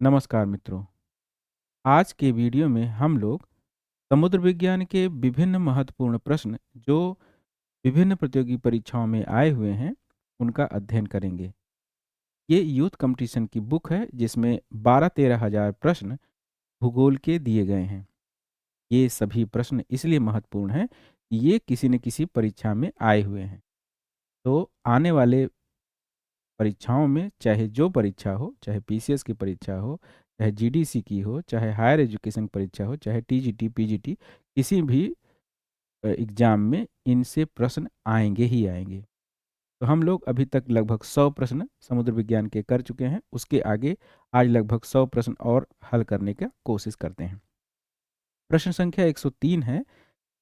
नमस्कार मित्रों। आज के वीडियो में हम लोग समुद्र विज्ञान के विभिन्न महत्वपूर्ण प्रश्न जो विभिन्न प्रतियोगी परीक्षाओं में आए हुए हैं उनका अध्ययन करेंगे। ये यूथ कंपटीशन की बुक है जिसमें 12-13 हजार प्रश्न भूगोल के दिए गए हैं। ये सभी प्रश्न इसलिए महत्वपूर्ण हैं कि ये किसी न किसी परीक्षा में आए हुए हैं। तो आने वाले परीक्षाओं में चाहे जो परीक्षा हो, चाहे पीसीएस की परीक्षा हो, चाहे जीडीसी की हो, चाहे हायर एजुकेशन परीक्षा हो, चाहे टीजीटी पीजीटी, किसी भी एग्जाम में इनसे प्रश्न आएंगे ही आएंगे। तो हम लोग अभी तक लगभग 100 प्रश्न समुद्र विज्ञान के कर चुके हैं। उसके आगे आज लगभग 100 प्रश्न और हल करने का कोशिश करते हैं। प्रश्न संख्या 103 है।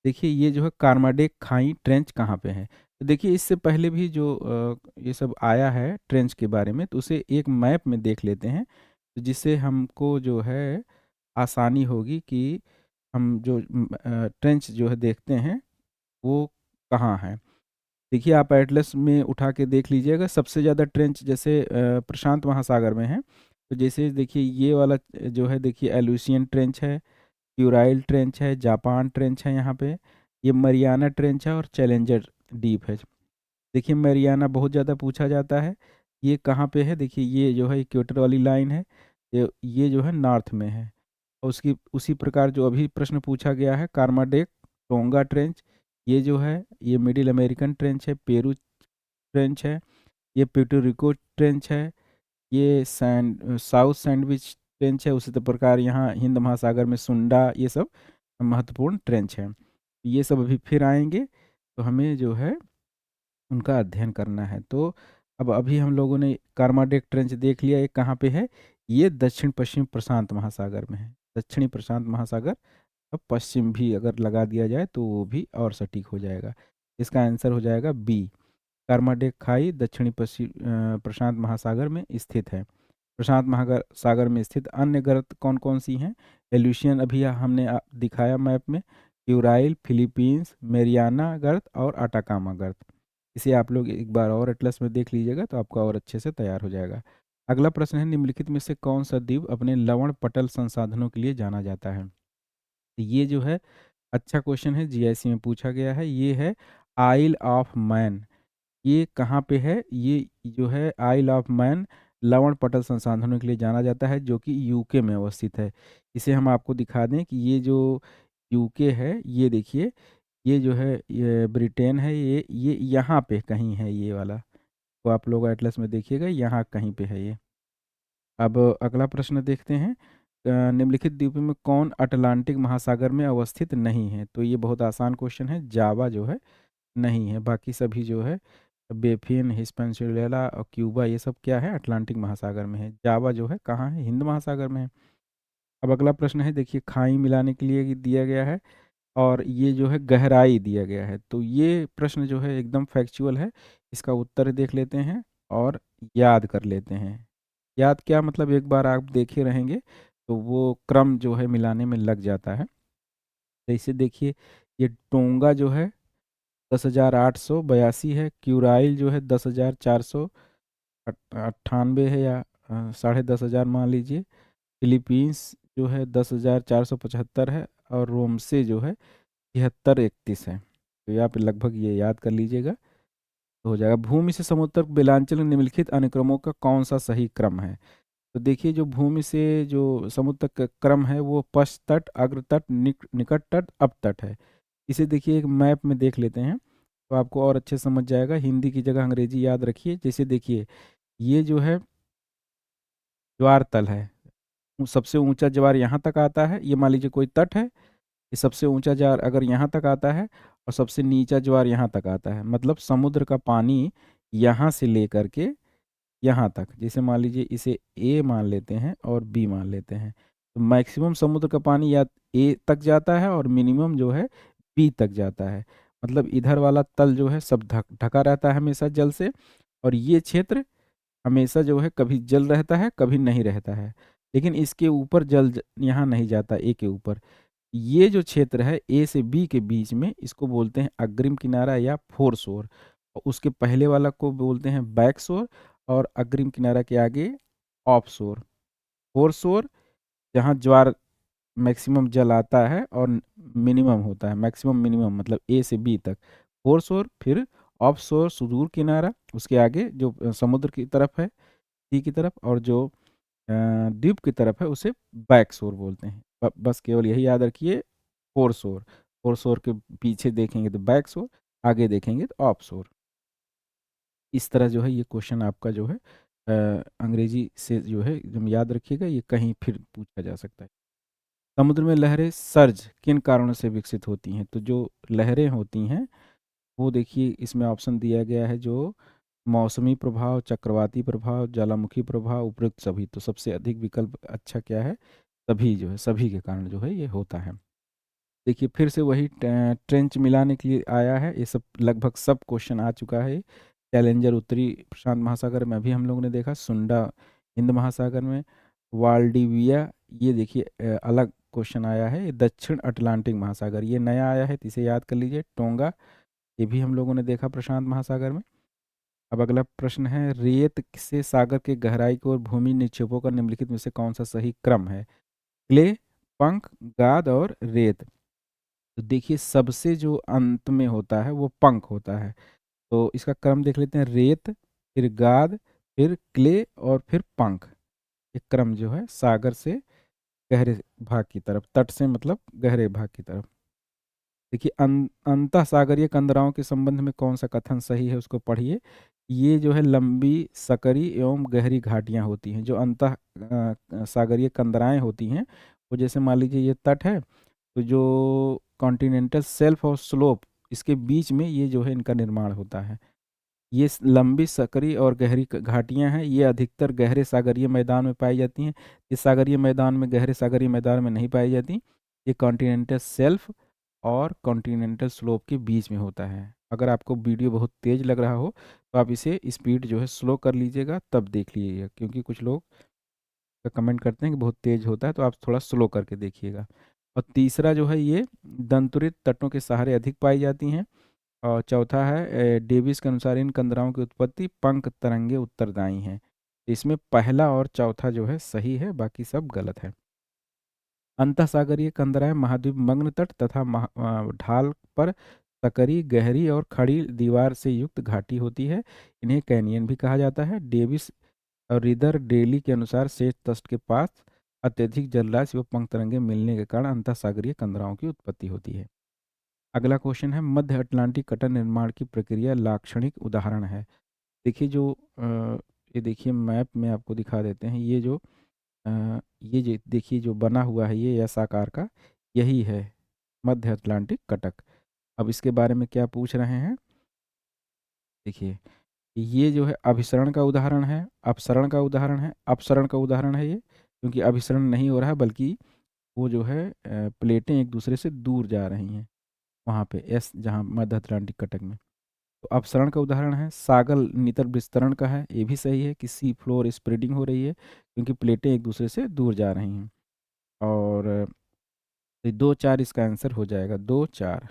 देखिए ये जो है कार्माडेक खाई ट्रेंच कहाँ पे है। तो देखिए इससे पहले भी जो ये सब आया है ट्रेंच के बारे में, तो उसे एक मैप में देख लेते हैं, तो जिससे हमको जो है आसानी होगी कि हम जो ट्रेंच जो है देखते हैं वो कहाँ है। देखिए आप एटलस में उठा के देख लीजिएगा, सबसे ज़्यादा ट्रेंच जैसे प्रशांत महासागर में है। तो जैसे देखिए ये वाला जो है, देखिए एलुसियन ट्रेंच है, यूराइल ट्रेंच है, जापान ट्रेंच है यहाँ पे, ये मरियाना ट्रेंच है और चैलेंजर डीप है। देखिए मरियाना बहुत ज़्यादा पूछा जाता है। ये कहाँ पे है, देखिए ये जो है इक्वेटर वाली लाइन है, ये जो है नॉर्थ में है। और उसकी उसी प्रकार जो अभी प्रश्न पूछा गया है कार्माडेक टोंगा ट्रेंच, ये जो है ये मिडिल अमेरिकन ट्रेंच है, पेरू ट्रेंच है, ये प्यूर्टोरिको ट्रेंच है, ये साउथ सैंडविच ट्रेंच है। उसी प्रकार यहाँ हिंद महासागर में सुंडा, ये सब महत्वपूर्ण ट्रेंच हैं। ये सब अभी फिर आएंगे, तो हमें जो है उनका अध्ययन करना है। तो अब अभी हम लोगों ने कार्माडेक ट्रेंच देख लिया, ये कहाँ पे है, ये दक्षिण पश्चिम प्रशांत महासागर में है। दक्षिणी प्रशांत महासागर, अब पश्चिम भी अगर लगा दिया जाए तो वो भी और सटीक हो जाएगा। इसका आंसर हो जाएगा बी। कार्माडेक खाई दक्षिणी पश्चिम प्रशांत महासागर में स्थित है। प्रशांत महासागर में स्थित अन्य गर्त कौन कौन सी हैं? एल्यूशियन अभी हमने दिखाया मैप में, यूराइल, फिलीपींस, मेरियाना गर्त और अटाकामा गर्त। इसे आप लोग एक बार और एटलस में देख लीजिएगा तो आपका और अच्छे से तैयार हो जाएगा। अगला प्रश्न है, निम्नलिखित में से कौन सा द्वीप अपने लवण पटल संसाधनों के लिए जाना जाता है? तो ये जो है अच्छा क्वेश्चन है, जीआईसी में पूछा गया है। ये है आइल ऑफ मैन। ये कहाँ पे है? ये जो है आइल ऑफ मैन लवण पटल संसाधनों के लिए जाना जाता है, जो कि यूके में अवस्थित है। इसे हम आपको दिखा दें कि ये जो यूके है, ये देखिए ये जो है ये ब्रिटेन है, ये यहाँ पे कहीं है ये वाला। तो आप लोग एटलस में देखिएगा यहाँ कहीं पे है ये। अब अगला प्रश्न देखते हैं। निम्नलिखित द्वीपों में कौन अटलांटिक महासागर में अवस्थित नहीं है? तो ये बहुत आसान क्वेश्चन है, जावा जो है नहीं है। बाकी सभी जो है बेफिन, हिस्पैनियोला और क्यूबा, ये सब क्या है, अटलांटिक महासागर में है। जावा जो है कहाँ है, हिंद महासागर में है। अब अगला प्रश्न है, देखिए खाई मिलाने के लिए दिया गया है और ये जो है गहराई दिया गया है। तो ये प्रश्न जो है एकदम फैक्चुअल है। इसका उत्तर देख लेते हैं और याद कर लेते हैं। याद क्या मतलब, एक बार आप देखे रहेंगे तो वो क्रम जो है मिलाने में लग जाता है। जैसे देखिए ये टोंगा जो है 10,882 है, क्यूराइल जो है 10,498 है, या 10,500 मान लीजिए। फिलीपींस जो है 10,475 है और रोमसे जो है 7331 है। तो यहाँ पे लगभग ये याद कर लीजिएगा तो हो जाएगा। भूमि से समुद्र तक बेलांचल में निम्नलिखित अनुक्रमों का कौन सा सही क्रम है? तो देखिए जो भूमि से जो समुद्र तक का क्रम है वो पश्च तट, अग्र तट, निकट तट, अपतट है। इसे देखिए एक मैप में देख लेते हैं तो आपको और अच्छे समझ जाएगा। हिंदी की जगह अंग्रेजी याद रखिए। जैसे देखिए ये जो है ज्वार तल है, सबसे ऊंचा ज्वार यहाँ तक आता है। ये मान लीजिए कोई तट है, ये सबसे ऊंचा ज्वार अगर यहाँ तक आता है और सबसे नीचा ज्वार यहाँ तक आता है, मतलब समुद्र का पानी यहाँ से लेकर के यहाँ तक, जैसे मान लीजिए इसे ए मान लेते हैं और बी मान लेते हैं, तो मैक्सिमम समुद्र का पानी या ए तक जाता है और मिनिमम जो है बी तक जाता है। मतलब इधर वाला तल जो है सब ढका रहता है हमेशा जल से, और ये क्षेत्र हमेशा जो है कभी जल रहता है कभी नहीं रहता है। लेकिन इसके ऊपर जल यहाँ नहीं जाता, ए के ऊपर। ये जो क्षेत्र है ए से बी के बीच में, इसको बोलते हैं अग्रिम किनारा या फोर शोर, और उसके पहले वाला को बोलते हैं बैक शोर, और अग्रिम किनारा के आगे ऑफ शोर। फोरशोर जहाँ ज्वार मैक्सिमम जल आता है और मिनिमम होता है, मैक्सिमम मिनिमम मतलब ए से बी तक फोरशोर, फिर ऑफ शोर सुदूर किनारा, उसके आगे जो समुद्र की तरफ है, सी की तरफ, और जो द्वीप की तरफ है उसे बैक शोर बोलते हैं। बस केवल यही याद रखिए, फोरशोर, फोरशोर के पीछे देखेंगे तो बैक शोर, आगे देखेंगे तो ऑफ शोर। इस तरह जो है ये क्वेश्चन आपका जो है अंग्रेजी से जो है एकदम याद रखिएगा, ये कहीं फिर पूछा जा सकता है। समुद्र में लहरें सर्ज किन कारणों से विकसित होती हैं? तो जो लहरें होती हैं वो देखिए इसमें ऑप्शन दिया गया है, जो मौसमी प्रभाव, चक्रवाती प्रभाव, ज्वालामुखी प्रभाव, उपयुक्त सभी। तो सबसे अधिक विकल्प अच्छा क्या है? सभी जो है, सभी के कारण जो है ये होता है। देखिए फिर से वही ट्रेंच मिलाने के लिए आया है, ये सब लगभग सब क्वेश्चन आ चुका है। चैलेंजर उत्तरी प्रशांत महासागर में अभी हम लोगों ने देखा, सुंडा हिंद महासागर में, वाल्डिविया ये देखिए अलग क्वेश्चन आया है, ये दक्षिण अटलांटिक महासागर ये नया आया है, तो इसे याद कर लीजिए। टोंगा ये भी हम लोगों ने देखा प्रशांत महासागर में। अब अगला प्रश्न है, रेत से सागर के गहराई को और भूमि निक्षेपों का निम्नलिखित में से कौन सा सही क्रम है? क्ले, पंख, गाद और रेत। तो देखिए सबसे जो अंत में होता है वो पंख होता है, तो इसका क्रम देख लेते हैं, रेत, फिर गाद, फिर क्ले और फिर पंख। ये क्रम जो है सागर से गहरे भाग की तरफ, तट से मतलब गहरे भाग की तरफ। देखिए अंतः सागरीय कंदराओं के संबंध में कौन सा कथन सही है उसको पढ़िए। ये जो है लंबी सकरी एवं गहरी घाटियां होती हैं, जो अंतः सागरीय कंदराएं होती हैं, वो जैसे मान लीजिए ये तट है, तो जो कॉन्टिनेंटल शेल्फ और स्लोप इसके बीच में ये जो है इनका निर्माण होता है। ये लंबी सकरी और गहरी घाटियां हैं, ये अधिकतर गहरे सागरीय मैदान में पाई जाती हैं। इस सागरीय मैदान में, गहरे सागरीय मैदान में नहीं पाई जाती। ये कॉन्टिनेंटल शेल्फ और कॉन्टिनेंटल स्लोप के बीच में होता है। अगर आपको वीडियो बहुत तेज़ लग रहा हो तो आप इसे स्पीड जो है स्लो कर लीजिएगा, तब देख लीजिएगा, क्योंकि कुछ लोग कमेंट करते हैं कि बहुत तेज़ होता है, तो आप थोड़ा स्लो करके देखिएगा। और तीसरा जो है, ये दंतुरित तटों के सहारे अधिक पाई जाती हैं। और चौथा है डेविस के अनुसार इन कंदराओं की उत्पत्ति पंख तरंगे उत्तरदायी हैं। इसमें पहला और चौथा जो है सही है, बाकी सब गलत है। अंतःसागरीय कंदराएं महाद्वीप मग्न तट तथा ढाल पर सकरी, गहरी और खड़ी दीवार से युक्त घाटी होती है। इन्हें कैनियन भी कहा जाता है। डेविस और रिदर डेली के अनुसार शेष तट के पास अत्यधिक जलराशि व पंख तरंगे मिलने के कारण अंतःसागरीय कंदराओं की उत्पत्ति होती है। अगला क्वेश्चन है, मध्य अटलांटिक कटर निर्माण की प्रक्रिया लाक्षणिक उदाहरण है। देखिए जो ये देखिए मैप में आपको दिखा देते हैं, ये जो ये जो देखिए जो बना हुआ है ये एस आकार का, यही है मध्य अटलांटिक कटक। अब इसके बारे में क्या पूछ रहे हैं, देखिए ये जो है अभिसरण का उदाहरण है, अपसरण का उदाहरण है, अपसरण का उदाहरण है ये, क्योंकि अभिसरण नहीं हो रहा है, बल्कि वो जो है प्लेटें एक दूसरे से दूर जा रही हैं वहाँ पे एस, जहाँ मध्य अटलांटिक कटक में। तो अपसरण का उदाहरण है, सागर नितर विस्तरण का है, ये भी सही है कि सी फ्लोर स्प्रेडिंग हो रही है, क्योंकि प्लेटें एक दूसरे से दूर जा रही हैं। और तो 2-4 इसका आंसर हो जाएगा, 2-4।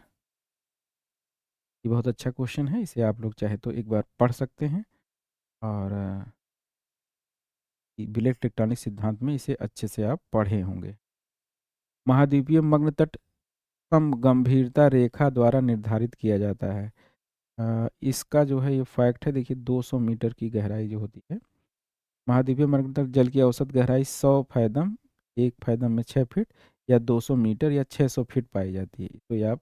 ये बहुत अच्छा क्वेश्चन है, इसे आप लोग चाहे तो एक बार पढ़ सकते हैं, और विलेट टेक्टोनिक सिद्धांत में इसे अच्छे से आप पढ़े होंगे। महाद्वीपीय मग्न तट समगंभीरता रेखा द्वारा निर्धारित किया जाता है। इसका जो है ये फैक्ट है, देखिए 200 मीटर की गहराई जो होती है। महाद्वीपीय मग्न तट जल की औसत गहराई 100 फैदम, 1 फैदम में 6 फीट, या 200 मीटर या 600 फीट पाई जाती है, तो ये आप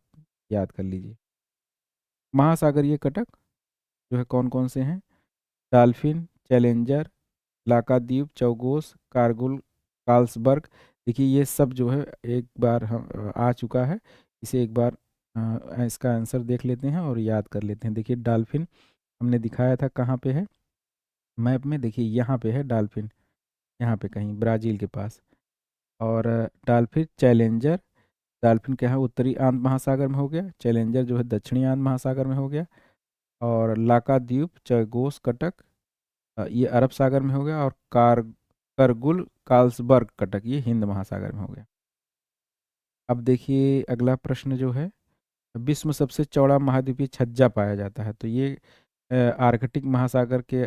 याद कर लीजिए। महासागरीय कटक जो है कौन कौन से हैं, डाल्फिन, चैलेंजर, लाकाद्वीप, चौगोस, कारगुल, कार्लसबर्ग। देखिए ये सब जो है एक बार हम आ चुका है, इसे एक बार इसका आंसर देख लेते हैं और याद कर लेते हैं। देखिए डाल्फिन हमने दिखाया था, कहाँ पे है मैप में, देखिए यहाँ पे है डाल्फिन, यहाँ पे कहीं ब्राज़ील के पास। और डाल्फिन चैलेंजर, डाल्फिन क्या है उत्तरी आंत महासागर में हो गया, चैलेंजर जो है दक्षिणी आंत महासागर में हो गया, और लाकाद्वीप, चौगोस कटक ये अरब सागर में हो गया, और करगुल कार्लसबर्ग कटक ये हिंद महासागर में हो गया। अब देखिए अगला प्रश्न जो है, विश्व में सबसे चौड़ा महाद्वीपीय छज्जा पाया जाता है, तो ये आर्कटिक महासागर के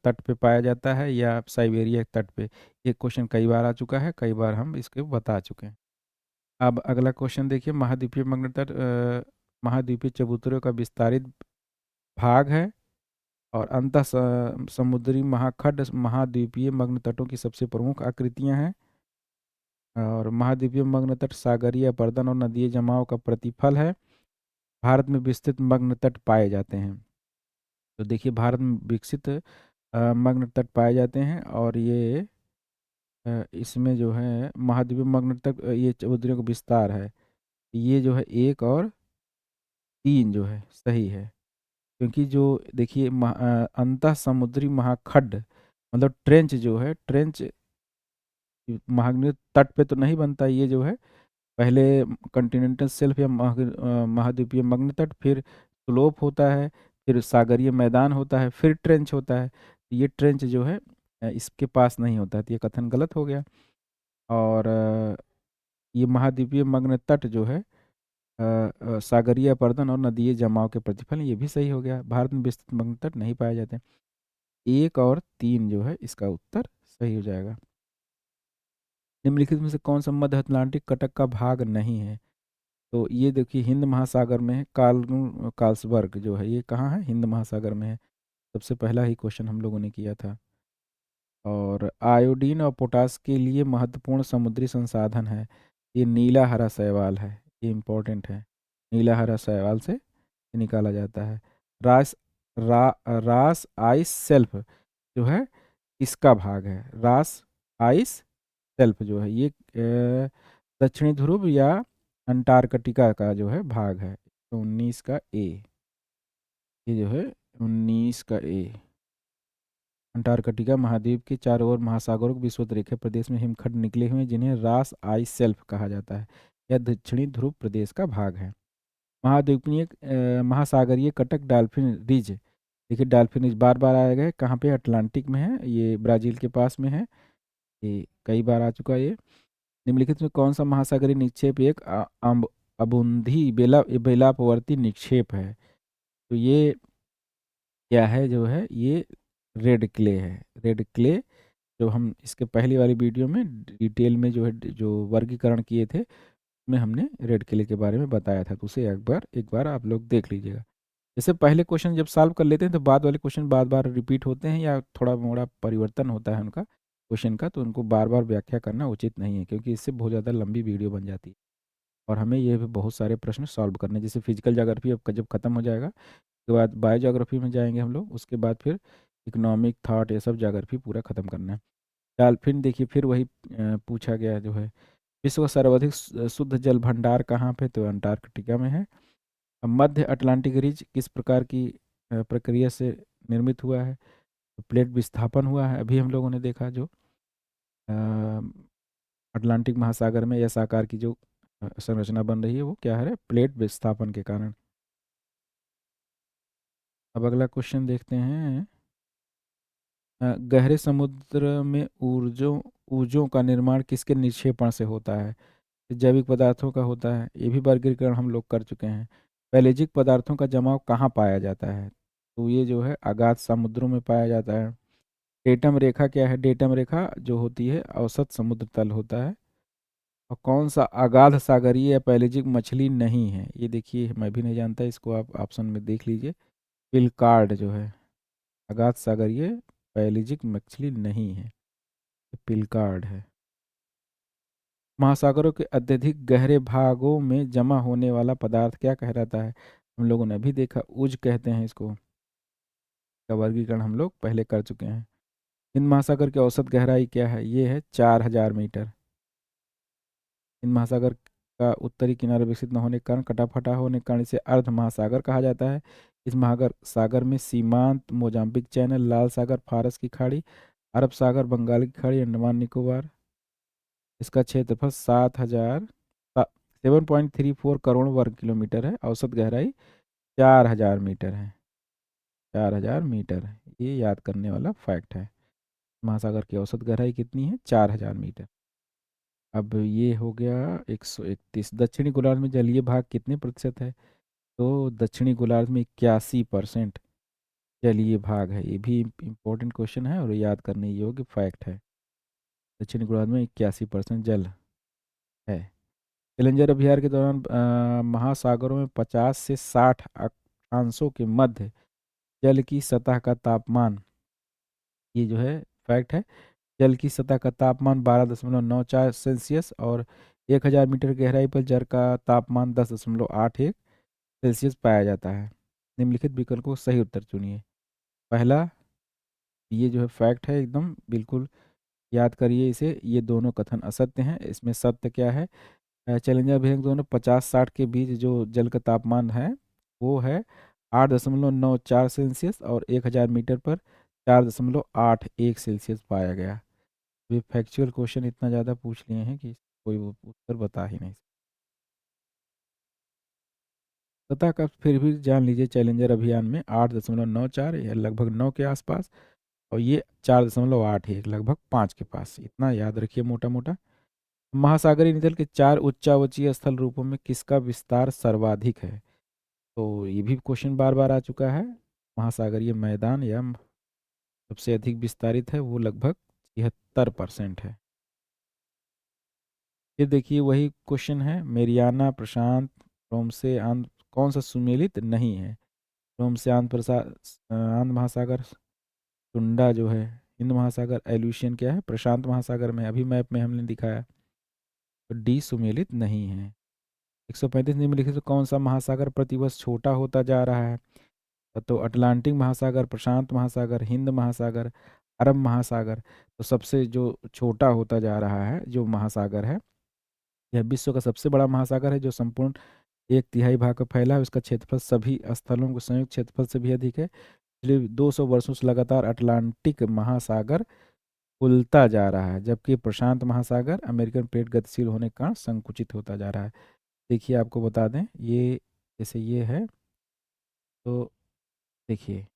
तट पे पाया जाता है या साइबेरिया के तट पे? ये क्वेश्चन कई बार आ चुका है, कई बार हम इसके बता चुके हैं। अब अगला क्वेश्चन देखिए, महाद्वीपीय मग्न तट महाद्वीपीय चबूतरों का विस्तारित भाग है और समुद्री महाखंड महाद्वीपीय मग्न तटों की सबसे प्रमुख आकृतियां हैं। और महाद्वीपीय मग्न तट सागरीय अपरदन और नदीय जमाव का प्रतिफल है। भारत में विस्तृत मग्न तट पाए जाते हैं। तो देखिए, भारत में विकसित मग्न तट पाए जाते हैं और ये इसमें जो है महाद्वीपीय मग्न तट ये चबूतरों का विस्तार है। ये जो है 1 और 3 जो है सही है, क्योंकि जो देखिए अंतः समुद्री महाखंड मतलब ट्रेंच जो है, ट्रेंच महाद्वीप तट पे तो नहीं बनता। ये जो है पहले कॉन्टिनेंटल शेल्फ या महाद्वीपीय मग्न तट, फिर स्लोप होता है, फिर सागरीय मैदान होता है, फिर ट्रेंच होता है। ये ट्रेंच जो है इसके पास नहीं होता है, तो ये कथन गलत हो गया। और ये महाद्वीपीय मग्न तट जो है सागरीय अपरदन और नदीय जमाव के प्रतिफल, ये भी सही हो गया। भारत में विस्तृत मग्न तट नहीं पाए जाते। 1 और 3 जो है इसका उत्तर सही हो जाएगा। निम्नलिखित में से कौन सा मध्य अटलांटिक कटक का भाग नहीं है? तो ये देखिए हिंद महासागर में है। कार्लसबर्ग जो है ये कहाँ है? हिंद महासागर में है। सबसे पहला ही क्वेश्चन हम लोगों ने किया था। और आयोडीन और पोटास के लिए महत्वपूर्ण समुद्री संसाधन है। ये नीला हरा शैवाल है, ये इम्पोर्टेंट है। नीला हरा शैवाल से निकाला जाता है। रास रास आइस सेल्फ जो है इसका भाग है। रास आइस सेल्फ जो है ये दक्षिणी ध्रुव या अंटार्कटिका का जो है भाग है। तो 19 का ए, ये जो है 19 का ए। अंटार्कटिका महाद्वीप के चारों ओर महासागरों के विषुवत रेखा प्रदेश में हिमखंड निकले हुए हैं, जिन्हें रास आइस शेल्फ कहा जाता है। यह दक्षिणी ध्रुव प्रदेश का भाग है। महाद्वीपीय महासागरीय कटक डॉल्फिन रिज, देखिए डॉल्फिन रिज बार बार आया गया, कहाँ पे? अटलांटिक में है, ये ब्राज़ील के पास में है। ये कई बार आ चुका है ये। निम्नलिखित में कौन सा महासागरीय निक्षेप एक अबुंधी बेलापवर्ती निक्षेप है? तो ये क्या है जो है? ये रेड क्ले है। रेड क्ले जो हम इसके पहली वाली वीडियो में डिटेल में जो है जो वर्गीकरण किए थे, में हमने रेड क्ले के बारे में बताया था, तो उसे एक बार आप लोग देख लीजिएगा। जैसे पहले क्वेश्चन जब सॉल्व कर लेते हैं तो बाद वाले क्वेश्चन बार बार रिपीट होते हैं या थोड़ा मोड़ा परिवर्तन होता है उनका क्वेश्चन का, तो उनको बार बार व्याख्या करना उचित नहीं है, क्योंकि इससे बहुत ज़्यादा लंबी वीडियो बन जाती है। और हमें ये भी बहुत सारे प्रश्न सॉल्व करने हैं। जैसे फिजिकल ज्योग्राफी अब जब खत्म हो जाएगा, उसके बाद बायोज्योग्राफी में जाएंगे हम लोग, उसके बाद फिर इकोनॉमिक थॉट ये सब ज्योग्राफी पूरा खत्म करना है। डॉल्फिन देखिए फिर वही पूछा गया जो है, विश्व का सर्वाधिक शुद्ध जल भंडार कहाँ पे? तो अंटार्कटिका में है। अब मध्य अटलांटिक रिज किस प्रकार की प्रक्रिया से निर्मित हुआ है? तो प्लेट विस्थापन हुआ है। अभी हम लोगों ने देखा जो अ, अटलांटिक महासागर में एस आकार की जो संरचना बन रही है, वो क्या है? प्लेट विस्थापन के कारण। अब अगला क्वेश्चन देखते हैं। गहरे समुद्र में ऊर्जों ऊर्जों का निर्माण किसके निक्षेपण से होता है? जैविक पदार्थों का होता है, ये भी वर्गीकरण हम लोग कर चुके हैं। पेलेजिक पदार्थों का जमाव कहाँ पाया जाता है? तो ये जो है अगाध समुद्रों में पाया जाता है। डेटम रेखा क्या है? डेटम रेखा जो होती है औसत समुद्र तल होता है। और कौन सा अगाध सागरीय या पेलेजिक मछली नहीं है? ये देखिए मैं भी नहीं जानता, इसको आप ऑप्शन में देख लीजिए। पिलकार्ड जो है अगाध सागरीय पेलेजिक मछली नहीं है, पिलकार्ड है। महासागरों के अत्यधिक गहरे भागों में जमा होने वाला पदार्थ क्या कहलाता है? हम लोगों ने अभी देखा, उज कहते हैं इसको। का वर्गीकरण हम लोग पहले कर चुके हैं। हिंद महासागर की औसत गहराई क्या है? ये है 4000 मीटर। हिंद महासागर का उत्तरी किनारा विकसित न होने के कारण, कटा फटा होने के कारण इसे अर्ध महासागर कहा जाता है। इस महासागर सागर में सीमांत मोजाम्बिक चैनल, लाल सागर, फारस की खाड़ी, अरब सागर, बंगाल की खाड़ी, अंडमान निकोबार। इसका क्षेत्रफल 7,000 7.34 करोड़ वर्ग किलोमीटर है। औसत गहराई 4000 मीटर है। 4000 मीटर, ये याद करने वाला फैक्ट है। महासागर की औसत गहराई कितनी है? 4000 मीटर। अब ये हो गया 131। दक्षिणी गोलार्ध में जलीय भाग कितने प्रतिशत है? तो दक्षिणी गोलार्ध में 81%। जलीय भाग है। ये भी इम्पोर्टेंट क्वेश्चन है और याद करने योग्य फैक्ट है। दक्षिणी गोलार्ध में 81% जल है। चैलेंजर अभियान के दौरान महासागरों में 50 से 60 अक्षांशों के मध्य जल की सतह का तापमान, ये जो है फैक्ट है, जल की सतह का तापमान 12.94 सेल्सियस और 1000 मीटर गहराई पर जल का तापमान 10.81 सेल्सियस पाया जाता है। निम्नलिखित विकल्प को सही उत्तर चुनिए। पहला, ये जो है फैक्ट है एकदम बिल्कुल याद करिए इसे, ये दोनों कथन असत्य हैं। इसमें सत्य क्या है? चैलेंजर अभियान दोनों 50-60 के बीच जो जल का तापमान है वो है 8.94 सेल्सियस और 1000 मीटर पर 4.81 सेल्सियस पाया गया। ये फैक्चुअल क्वेश्चन इतना ज़्यादा पूछ लिए हैं कि कोई वो उत्तर बता ही नहीं। सतह का फिर भी जान लीजिए, चैलेंजर अभियान में 8.94 या लगभग 9 के आसपास, और ये 4.81 लगभग 5 के पास, इतना याद रखिए मोटा मोटा। महासागरीय नितल के 4 उच्चावचीय स्थल रूपों में किसका विस्तार सर्वाधिक है? तो ये भी क्वेश्चन बार बार आ चुका है। महासागरीय मैदान या सबसे अधिक विस्तारित है वो लगभग 76% है। फिर देखिए वही क्वेश्चन है, मेरियाना, प्रशांत, रोम से आंध्र कौन सा सुमेलित नहीं है? रोम से आंध्र प्रसाद, आंध्र महासागर, टुंडा जो है हिंद महासागर, एल्यूशियन क्या है प्रशांत महासागर में, अभी मैप में हमने दिखाया। तो डी सुमेलित नहीं है। 135 निम्नलिखित में कौन सा महासागर प्रतिवर्ष छोटा होता जा रहा है? तो अटलांटिक महासागर, प्रशांत महासागर, हिंद महासागर, अरब महासागर। तो सबसे जो छोटा होता जा रहा है जो महासागर है, यह विश्व का सबसे बड़ा महासागर है जो संपूर्ण 1/3 भाग पर फैला है। उसका क्षेत्रफल सभी स्थलों के संयुक्त क्षेत्रफल से भी अधिक है। पिछले 200 वर्षों से लगातार अटलांटिक महासागर फूलता जा रहा है, जबकि प्रशांत महासागर अमेरिकन प्लेट गतिशील होने के कारण संकुचित होता जा रहा है। देखिए आपको बता दें, ये जैसे ये है, तो देखिए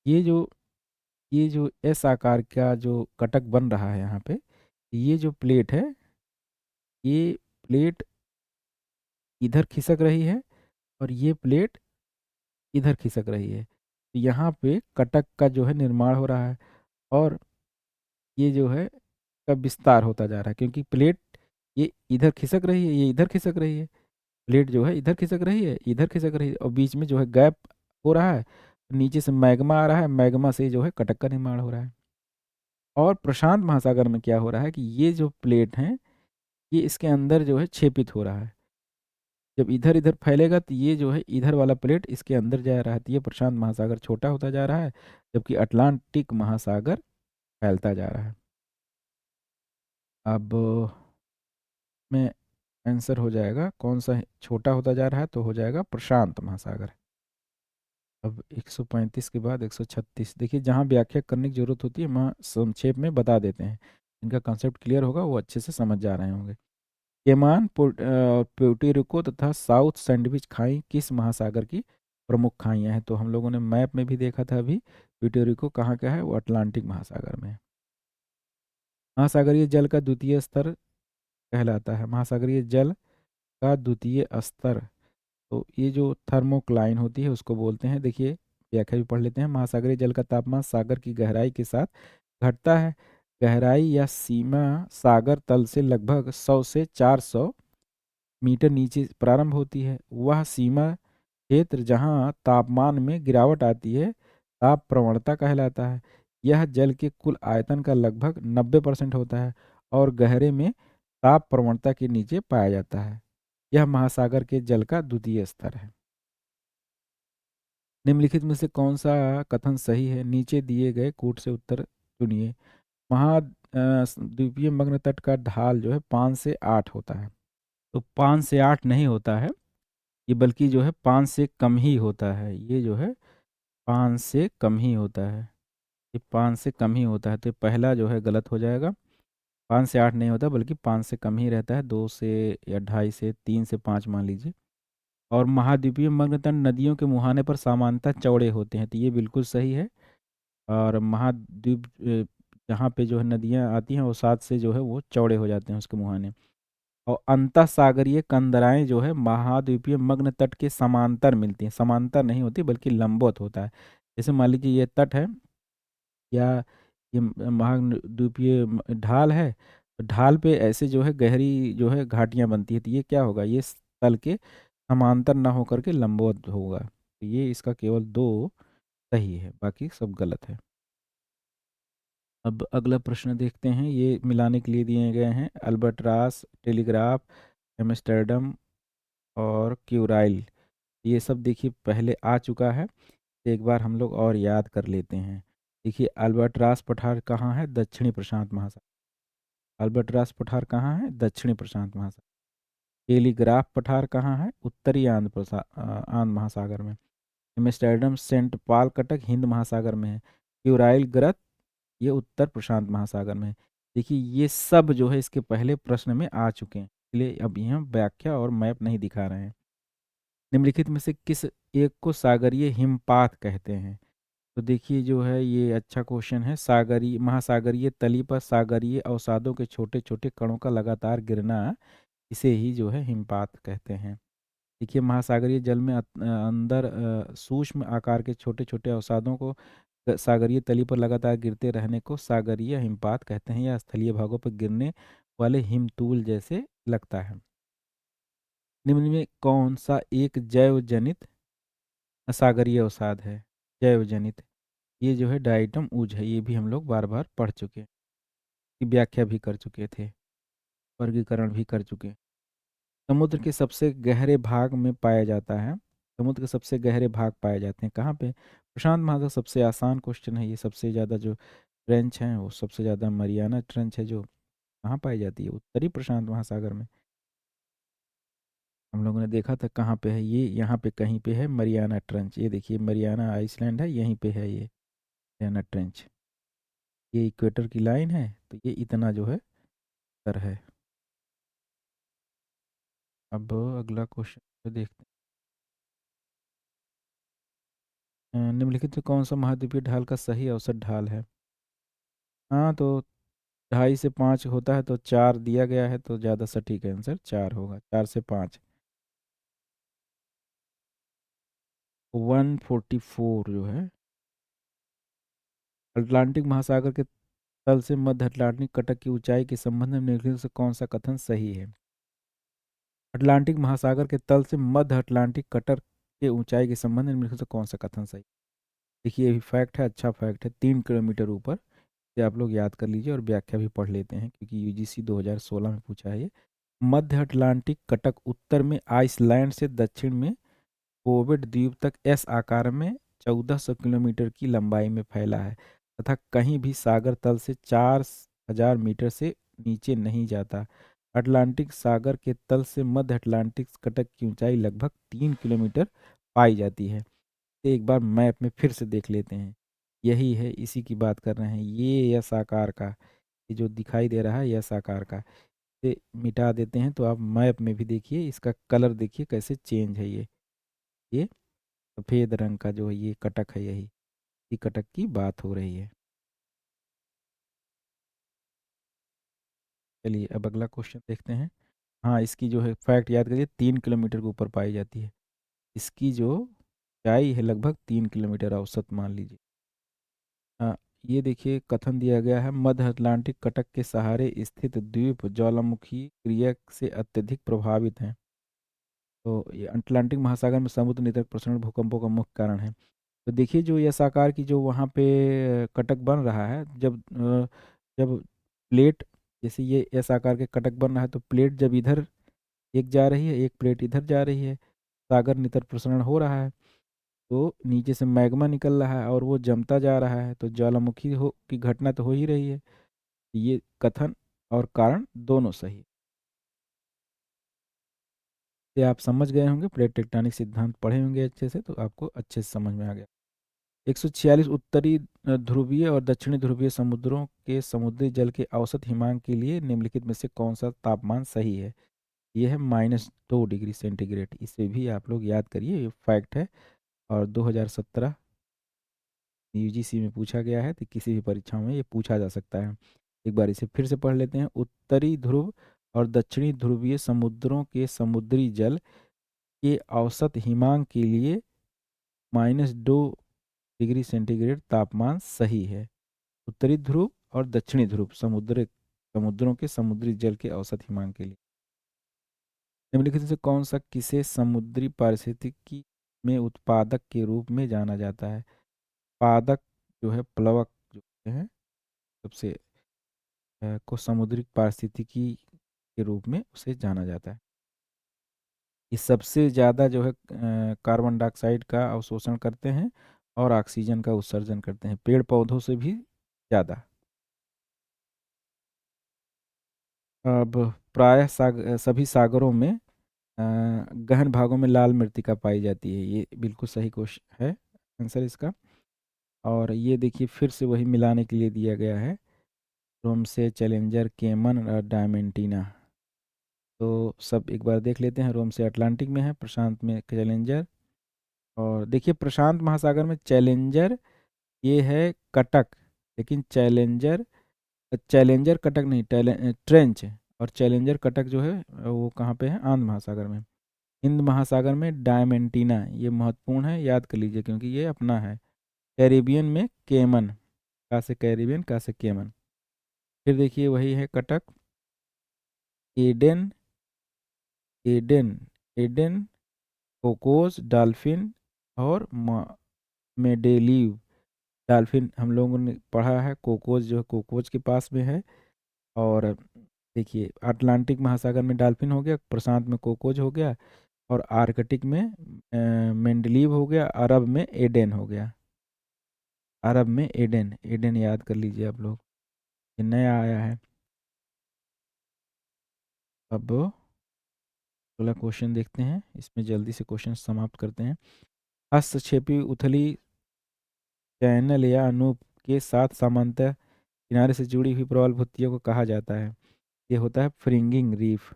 ये जो ये जो एस आकार का जो कटक बन रहा है यहाँ पे, ये जो प्लेट है, ये प्लेट इधर खिसक रही है और ये प्लेट इधर खिसक रही है। तो यहाँ पे कटक का जो है निर्माण हो रहा है और ये जो है का विस्तार होता जा रहा है, क्योंकि प्लेट ये इधर खिसक रही है, ये इधर खिसक रही है। प्लेट जो है इधर खिसक रही है, इधर खिसक रही है, और बीच में जो है गैप हो रहा है। नीचे से मैग्मा आ रहा है, मैग्मा से जो है कटक का निर्माण हो रहा है। और प्रशांत महासागर में क्या हो रहा है कि ये जो प्लेट है ये इसके अंदर जो है छेपित हो रहा है। जब इधर इधर फैलेगा तो ये जो है इधर वाला प्लेट इसके अंदर जा रहा है, तो ये प्रशांत महासागर छोटा होता जा रहा है, जबकि अटलांटिक महासागर फैलता जा रहा है। अब में आंसर हो जाएगा कौन सा छोटा होता जा रहा है, तो हो जाएगा प्रशांत महासागर। अब 135 के बाद 136, देखिए जहाँ व्याख्या करने की जरूरत होती है वहाँ संक्षेप में बता देते हैं। इनका कॉन्सेप्ट क्लियर होगा वो अच्छे से समझ जा रहे होंगे। केमान, प्यूर्टो तथा साउथ सैंडविच खाई किस महासागर की प्रमुख खाइयाँ हैं? तो हम लोगों ने मैप में भी देखा था अभी, प्यूर्टो कहाँ का है, वो अटलांटिक महासागर में है। महासागरीय जल का द्वितीय स्तर कहलाता है, महासागरीय जल का द्वितीय स्तर, तो ये जो थर्मोक्लाइन होती है उसको बोलते हैं। देखिए व्याख्या भी पढ़ लेते हैं। महासागरीय जल का तापमान सागर की गहराई के साथ घटता है। गहराई या सीमा सागर तल से लगभग 100 से 400 मीटर नीचे प्रारंभ होती है। वह सीमा क्षेत्र जहाँ तापमान में गिरावट आती है ताप प्रवणता कहलाता है। यह जल के कुल आयतन का लगभग 90% होता है और गहरे में ताप प्रवणता के नीचे पाया जाता है। यह महासागर के जल का द्वितीय स्तर है। निम्नलिखित में से कौन सा कथन सही है? नीचे दिए गए कूट से उत्तर चुनिए। द्वीपीय मग्न तट का ढाल जो है 5 से 8 होता है, तो 5 से 8 नहीं होता है ये, बल्कि जो है 5 से कम ही होता है। ये जो है 5 से कम ही होता है, ये 5 से कम ही होता है, तो पहला जो है गलत हो जाएगा। 5 से 8 नहीं होता बल्कि 5 से कम ही रहता है, 2 से या 2.5 से 3 से 5 मान लीजिए। और महाद्वीपीय मग्नतट नदियों के मुहाने पर सामान्यतः चौड़े होते हैं, तो ये बिल्कुल सही है। और महाद्वीप जहाँ पे जो है नदियाँ आती हैं वो साथ से जो है वो चौड़े हो जाते हैं उसके मुहाने। और अंतः सागरीय कंदराएं जो है महाद्वीपीय मग्न तट के समांतर मिलती हैं, समांतर नहीं होती बल्कि लंबवत होता है। जैसे मान लीजिए ये तट है या ये महाद्वीपीय ढाल है, तो ढाल पे ऐसे जो है गहरी जो है घाटियां बनती है, तो ये क्या होगा, ये तल के समांतर ना होकर के लंबवत होगा। तो ये इसका केवल दो सही है, बाकी सब गलत है। अब अगला प्रश्न देखते हैं, ये मिलाने के लिए दिए गए हैं अल्बर्ट्रास, टेलीग्राफ, एम्स्टर्डम और क्यूराइल। ये सब देखिए पहले आ चुका है, तो एक बार हम लोग और याद कर लेते हैं। देखिए अल्बर्ट्रास पठार कहाँ है, दक्षिणी प्रशांत महासागर। अल्बर्ट्रास पठार कहाँ है, दक्षिणी प्रशांत महासागर। टेलीग्राफ पठार कहाँ है, उत्तरी आंध्र महासागर में। एम्स्टर्डम सेंट पॉल कटक हिंद महासागर में है। क्यूराइल ग्रत ये उत्तर प्रशांत महासागर में है। देखिए ये सब जो है इसके पहले प्रश्न में आ चुके हैं, इसलिए अब यहाँ व्याख्या और मैप नहीं दिखा रहे हैं। निम्नलिखित में से किस एक को सागरीय हिमपात कहते हैं। तो देखिए जो है ये अच्छा क्वेश्चन है। सागरीय महासागरीय तली पर सागरीय अवसादों के छोटे छोटे कणों का लगातार गिरना, इसे ही जो है हिमपात कहते हैं। देखिए महासागरीय जल में अंदर सूक्ष्म आकार के छोटे छोटे अवसादों को सागरीय तली पर लगातार गिरते रहने को सागरीय हिमपात कहते हैं, या स्थलीय भागों पर गिरने वाले हिमतूल जैसे लगता है। निम्न में कौन सा एक जैव जनित सागरीय अवसाद है। जैव जनित, ये जो है डाइटम ऊज है, ये भी हम लोग बार बार पढ़ चुके हैं, की व्याख्या भी कर चुके थे, वर्गीकरण भी कर चुके हैं। समुद्र के सबसे गहरे भाग में पाया जाता है। समुद्र के सबसे गहरे भाग पाए जाते हैं कहाँ पे, प्रशांत महासागर। सबसे आसान क्वेश्चन है ये। सबसे ज़्यादा जो ट्रेंच हैं वो सबसे ज़्यादा मरियाना ट्रेंच है, जो कहाँ पाई जाती है, उत्तरी प्रशांत महासागर में। हम लोगों ने देखा था कहाँ पे है ये, यहाँ पे कहीं पे है मरियाना ट्रेंच। ये देखिए मरियाना आइसलैंड है, यहीं पे है ये मरियाना ट्रेंच। ये इक्वेटर की लाइन है, तो ये इतना जो है तर है। अब अगला क्वेश्चन देखते हैं, निम्नलिखित में कौन सा महाद्वीपीय ढाल का सही औसत ढाल है। हाँ तो 2.5 से 5 होता है, तो 4 दिया गया है, तो ज़्यादा सटीक आंसर 4 होगा। 4 से 5 144 जो है। अटलांटिक महासागर के तल से मध्य अटलांटिक कटक की ऊंचाई के संबंध में निम्नलिखित से कौन सा कथन सही है। अटलांटिक महासागर के तल से मध्य अटलांटिक कटर के ऊंचाई के संबंध में निम्नलिखित से कौन सा कथन सही। देखिए ये भी फैक्ट है, अच्छा फैक्ट है। 3 किलोमीटर ऊपर, से आप लोग याद कर लीजिए और व्याख्या भी पढ़ लेते हैं, क्योंकि यूजीसी 2016 में पूछा है ये। मध्य अटलांटिक कटक उत्तर में आइसलैंड से दक्षिण में कोविड द्वीप तक एस आकार में 1400 किलोमीटर की लंबाई में फैला है, तथा कहीं भी सागर तल से 4000 मीटर से नीचे नहीं जाता। अटलांटिक सागर के तल से मध्य अटलांटिक कटक की ऊंचाई लगभग 3 किलोमीटर पाई जाती है। तो एक बार मैप में फिर से देख लेते हैं, यही है, इसी की बात कर रहे हैं। ये यस आकार का, ये जो दिखाई दे रहा है यस आकार का, से मिटा देते हैं, तो आप मैप में भी देखिए इसका कलर देखिए कैसे चेंज है। ये सफ़ेद रंग का जो है ये कटक है, यही ये कटक की बात हो रही है। चलिए अब अगला क्वेश्चन देखते हैं। हाँ इसकी जो है फैक्ट याद करिए, 3 किलोमीटर के ऊपर पाई जाती है। इसकी जो ऊंचाई है लगभग 3 किलोमीटर औसत मान लीजिए। हाँ ये देखिए कथन दिया गया है, मध्य अटलांटिक कटक के सहारे स्थित द्वीप ज्वालामुखी क्रिया से अत्यधिक प्रभावित हैं। तो ये अटलांटिक महासागर में समुद्र नितक प्रसरण भूकंपों का मुख्य कारण है। तो देखिए जो यस आकार की जो वहाँ पे कटक बन रहा है, जब प्लेट, जैसे ये एस आकार के कटक बन रहा है, तो प्लेट जब इधर एक जा रही है, एक प्लेट इधर जा रही है, सागर नितर प्रसरण हो रहा है, तो नीचे से मैग्मा निकल रहा है और वो जमता जा रहा है, तो ज्वालामुखी हो की घटना तो हो ही रही है। ये कथन और कारण दोनों सही है। ये आप समझ गए होंगे, प्लेट टेक्टोनिक सिद्धांत पढ़े होंगे अच्छे से, तो आपको अच्छे से समझ में आ गया। 146 उत्तरी ध्रुवीय और दक्षिणी ध्रुवीय समुद्रों के समुद्री जल के औसत हिमांक के लिए निम्नलिखित में से कौन सा तापमान सही है। यह है -2 डिग्री सेंटीग्रेड। इसे भी आप लोग याद करिए, ये फैक्ट है, और 2017 यूजीसी में पूछा गया है, तो किसी भी परीक्षा में ये पूछा जा सकता है। एक बार इसे फिर से पढ़ लेते हैं। उत्तरी ध्रुव और दक्षिणी ध्रुवीय समुद्रों के समुद्री जल के औसत हिमांक के लिए -2 डिग्री सेंटीग्रेड तापमान सही है? उत्तरी ध्रुव और दक्षिणी ध्रुव समुद्रों के समुद्री जल के औसत हिमांक के लिए निम्नलिखित में से कौन सा किसे समुद्री पारिस्थितिकी में उत्पादक के रूप में जाना जाता है? पादक जो है, प्लवक जो होते हैं, सबसे को समुद्री पारिस्थितिकी के रूप में उसे जाना जाता है। ये सबसे ज़्यादा जो है कार्बन डाइऑक्साइड का अवशोषण करते हैं और ऑक्सीजन का उत्सर्जन करते हैं, पेड़ पौधों से भी ज़्यादा। अब प्रायः सभी सागरों में गहन भागों में लाल मृत्तिका पाई जाती है, ये बिल्कुल सही क्वेश्चन है आंसर इसका। और ये देखिए फिर से वही मिलाने के लिए दिया गया है, रोम से चैलेंजर, केमन और डायमेंटीना। तो सब एक बार देख लेते हैं। रोम से अटलांटिक में है, प्रशांत में चैलेंजर। और देखिए प्रशांत महासागर में चैलेंजर ये है कटक, लेकिन चैलेंजर चैलेंजर कटक नहीं, ट्रेंच। और चैलेंजर कटक जो है वो कहाँ पे है? आंध्र महासागर में। हिंद महासागर में डायमेंटीना, ये महत्वपूर्ण है, याद कर लीजिए क्योंकि ये अपना है। कैरिबियन में केमन, का से कैरिबियन, का से केमन। फिर देखिए वही है कटक। Aden, Aden, Aden, Cocos, Dolphin और मेडेलिव। डॉल्फिन हम लोगों ने पढ़ा है, कोकोस जो है कोकोस के पास में है। और देखिए अटलांटिक महासागर में डॉल्फिन हो गया, प्रशांत में कोकोज हो गया, और आर्कटिक में मेंडलीव हो गया, अरब में एडन हो गया। अरब में एडन, एडन याद कर लीजिए आप लोग, ये नया आया है। अब अगला क्वेश्चन देखते हैं, इसमें जल्दी से क्वेश्चन समाप्त करते हैं। हस्तक्षेपी उथली चैनल या अनूप के साथ समांतर किनारे से जुड़ी हुई प्रवाल भित्तियों को कहा जाता है? ये होता है फ्रिंगिंग रीफ।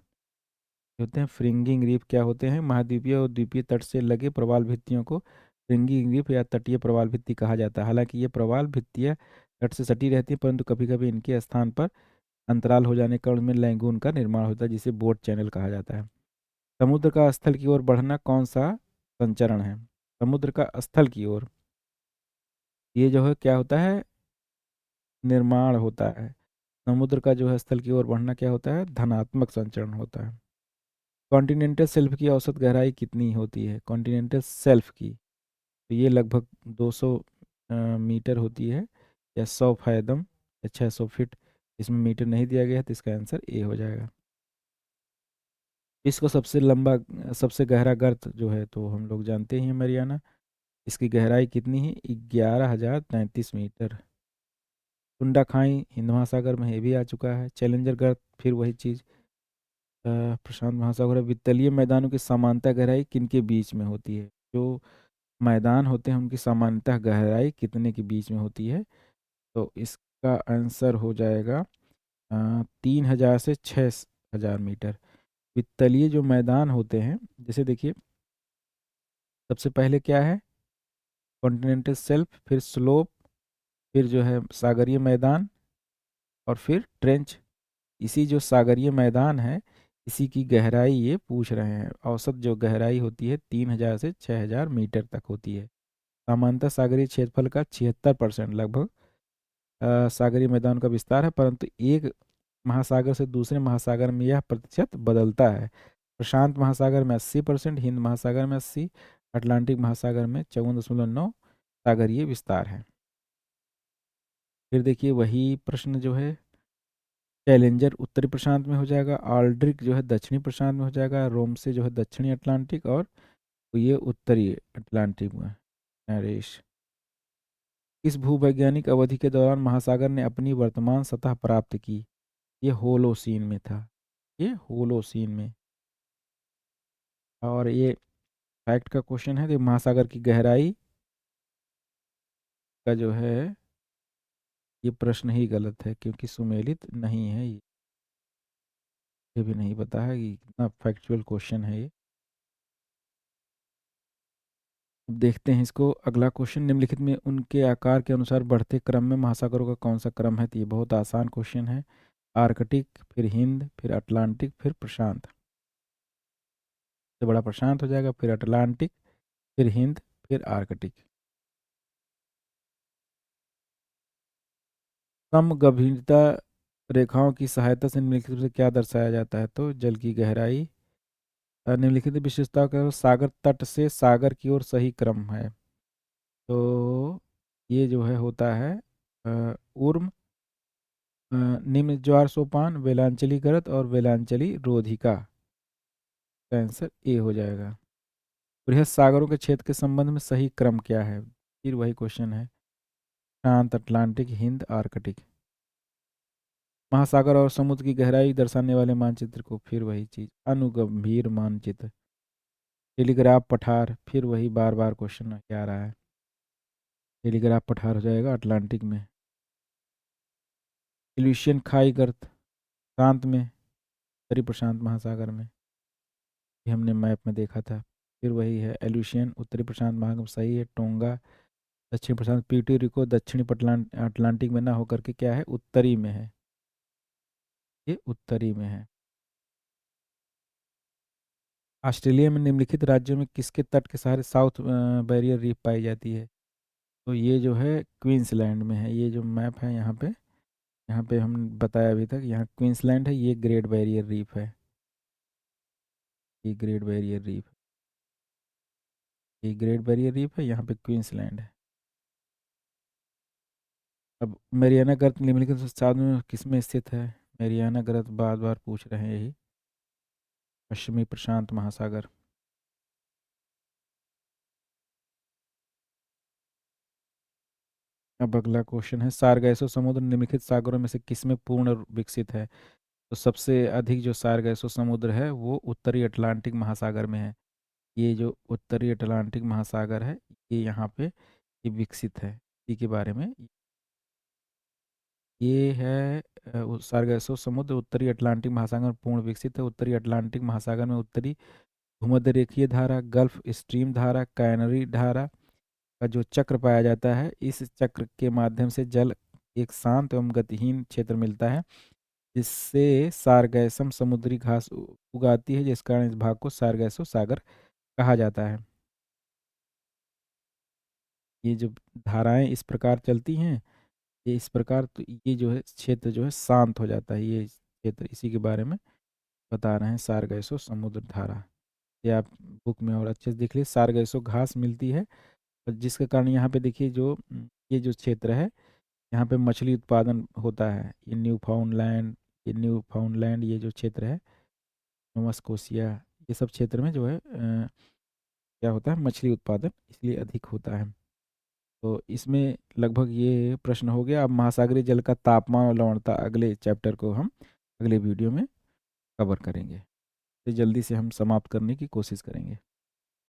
होते हैं फ्रिंगिंग रीफ क्या होते हैं? महाद्वीपीय और द्वीपीय तट से लगे प्रवाल भित्तियों को फ्रिंगिंग रीफ या तटीय प्रवाल भित्ति कहा जाता है। हालांकि ये प्रवाल भित्तियां तट से सटी रहती हैं, परंतु कभी कभी इनके स्थान पर अंतराल हो जाने के कारण उनमें लैंगून का निर्माण होता है, जिसे बोट चैनल कहा जाता है। समुद्र का स्थल की ओर बढ़ना कौन सा संचरण है? समुद्र का स्थल की ओर, ये जो है क्या होता है? निर्माण होता है। समुद्र का जो है स्थल की ओर बढ़ना क्या होता है? धनात्मक संचरण होता है। कॉन्टिनेंटल शेल्फ की औसत गहराई कितनी होती है? कॉन्टिनेंटल शेल्फ की, तो ये लगभग 200 मीटर होती है, या 100 फैदम, या 600 फीट। इसमें मीटर नहीं दिया गया है, तो इसका आंसर ए हो जाएगा। इसको सबसे लंबा, सबसे गहरा गर्त जो है तो हम लोग जानते ही हैं, मरियाना। इसकी गहराई कितनी है? 11,033 मीटर। टुंडा खाई हिंद महासागर में, ये भी आ चुका है। चैलेंजर गर्त फिर वही चीज़, प्रशांत महासागर है। वित्तीय मैदानों की सामान्यतः गहराई किन के बीच में होती है? जो मैदान होते हैं उनकी सामान्यतः गहराई कितने के बीच में होती है? तो इसका आंसर हो जाएगा 3,000 से 6,000 मीटर। वित्तीय जो मैदान होते हैं, जैसे देखिए सबसे पहले क्या है? कॉन्टिनेंटल शेल्फ, फिर स्लोप, फिर जो है सागरीय मैदान, और फिर ट्रेंच। इसी जो सागरीय मैदान है, इसी की गहराई ये पूछ रहे हैं। औसत जो गहराई होती है 3,000 से 6,000 मीटर तक होती है। सामान्यतः सागरीय क्षेत्रफल का 76% लगभग सागरीय मैदान का विस्तार है, परंतु एक महासागर से दूसरे महासागर में यह प्रतिशत बदलता है। प्रशांत महासागर में 80%, हिंद महासागर में 80, अटलांटिक महासागर में 54.9 सागरीय विस्तार है। फिर देखिए वही प्रश्न जो है, चैलेंजर उत्तरी प्रशांत में हो जाएगा, आल्ड्रिक जो है दक्षिणी प्रशांत में हो जाएगा, रोम से जो है दक्षिणी अटलांटिक, और ये उत्तरी अटलांटिक में। नरेश, किस भूवैज्ञानिक अवधि के दौरान महासागर ने अपनी वर्तमान सतह प्राप्त की? ये होलोसीन में था, ये होलोसीन में। और ये फैक्ट का क्वेश्चन है, तो महासागर की गहराई का जो है ये प्रश्न ही गलत है, क्योंकि सुमेलित नहीं है ये भी नहीं पता है कि कितना फैक्चुअल क्वेश्चन है ये। अब देखते हैं इसको, अगला क्वेश्चन, निम्नलिखित में उनके आकार के अनुसार बढ़ते क्रम में महासागरों का कौन सा क्रम है? तो ये बहुत आसान क्वेश्चन है। आर्कटिक, फिर हिंद, फिर अटलांटिक, फिर प्रशांत। सबसे बड़ा प्रशांत हो जाएगा, फिर अटलांटिक, फिर हिंद, फिर आर्कटिक। समगंभीरता रेखाओं की सहायता से निम्नलिखित में से क्या दर्शाया जाता है? तो जल की गहराई निम्नलिखित विशेषताओं का सागर तट से सागर की ओर सही क्रम है। तो ये जो है होता है ऊर्म, निम्न ज्वार सोपान, वेलांचली गर्त और वेलांचली रोधिका। का आंसर ए हो जाएगा। बृहद सागरों के क्षेत्र के संबंध में सही क्रम क्या है? फिर वही क्वेश्चन है, शांत, अटलांटिक, हिंद, आर्कटिक। महासागर और समुद्र की गहराई दर्शाने वाले मानचित्र को, फिर वही चीज, अनुगंभीर मानचित्र। टेलीग्राफ पठार, फिर वही बार बार क्वेश्चन क्या आ रहा है। टेलीग्राफ पठार हो जाएगा अटलांटिक में। इल्यूशियन खाई गर्त शांत में, उत्तरी प्रशांत महासागर में। ये हमने मैप में देखा था। फिर वही है एल्यूशियन उत्तरी प्रशांत महासागर में सही है। टोंगा दक्षिण प्रशांत, प्यूर्टो रिको दक्षिणी अटलांटिक में ना होकर के क्या है, उत्तरी में है। ये उत्तरी में है। ऑस्ट्रेलिया में निम्नलिखित राज्यों में किसके तट के सहारे साउथ बैरियर रीफ पाई जाती है? तो ये जो है क्वींसलैंड में है। ये जो मैप है यहाँ पे हम बताया अभी तक, यहाँ क्वींसलैंड है, ये ग्रेट बैरियर रीफ है। ये ग्रेट बैरियर रीफ, ये ग्रेट बैरियर रीफ है, यहाँ पे क्वींसलैंड है। अब मेरियाना गर्त निम्नलिखित सात में किस में स्थित है? मेरियाना गर्त बार बार पूछ रहे हैं यही, पश्चिमी प्रशांत महासागर। अब अगला क्वेश्चन है, सारगैसो समुद्र निम्नलिखित सागरों में से किस में पूर्ण विकसित है? तो सबसे अधिक जो सारगैसो समुद्र है वो उत्तरी अटलांटिक महासागर में है। ये जो उत्तरी अटलांटिक महासागर है, ये यहाँ पे ये विकसित है। इसी के बारे में ये है सारगैसो समुद्र उत्तरी अटलांटिक महासागर में पूर्ण विकसित है। उत्तरी अटलांटिक महासागर में उत्तरी भूमध्य रेखीय धारा, गल्फ स्ट्रीम धारा, कैनरी धारा का जो चक्र पाया जाता है, इस चक्र के माध्यम से जल एक शांत एवं गतिहीन क्षेत्र मिलता है, जिससे सारगैसम समुद्री घास उगाती है, जिस कारण इस भाग को सारगैसो सागर कहा जाता है। ये जो धाराएं इस प्रकार चलती हैं, ये इस प्रकार, तो ये जो है क्षेत्र जो है शांत हो जाता है। ये क्षेत्र इसी के बारे में बता रहे हैं, सारगैसो समुद्र धारा। ये आप बुक में और अच्छे से देख लीजिए। सारगैसो घास मिलती है और जिसके कारण यहाँ पे देखिए जो ये जो क्षेत्र है, यहाँ पे मछली उत्पादन होता है। ये न्यू फाउंडलैंड ये जो क्षेत्र है, नोवा स्कोशिया, ये सब क्षेत्र में जो है क्या होता है, मछली उत्पादन इसलिए अधिक होता है। तो इसमें लगभग ये प्रश्न हो गया। अब महासागरीय जल का तापमान और लवणता अगले चैप्टर को हम अगले वीडियो में कवर करेंगे। तो जल्दी से हम समाप्त करने की कोशिश करेंगे।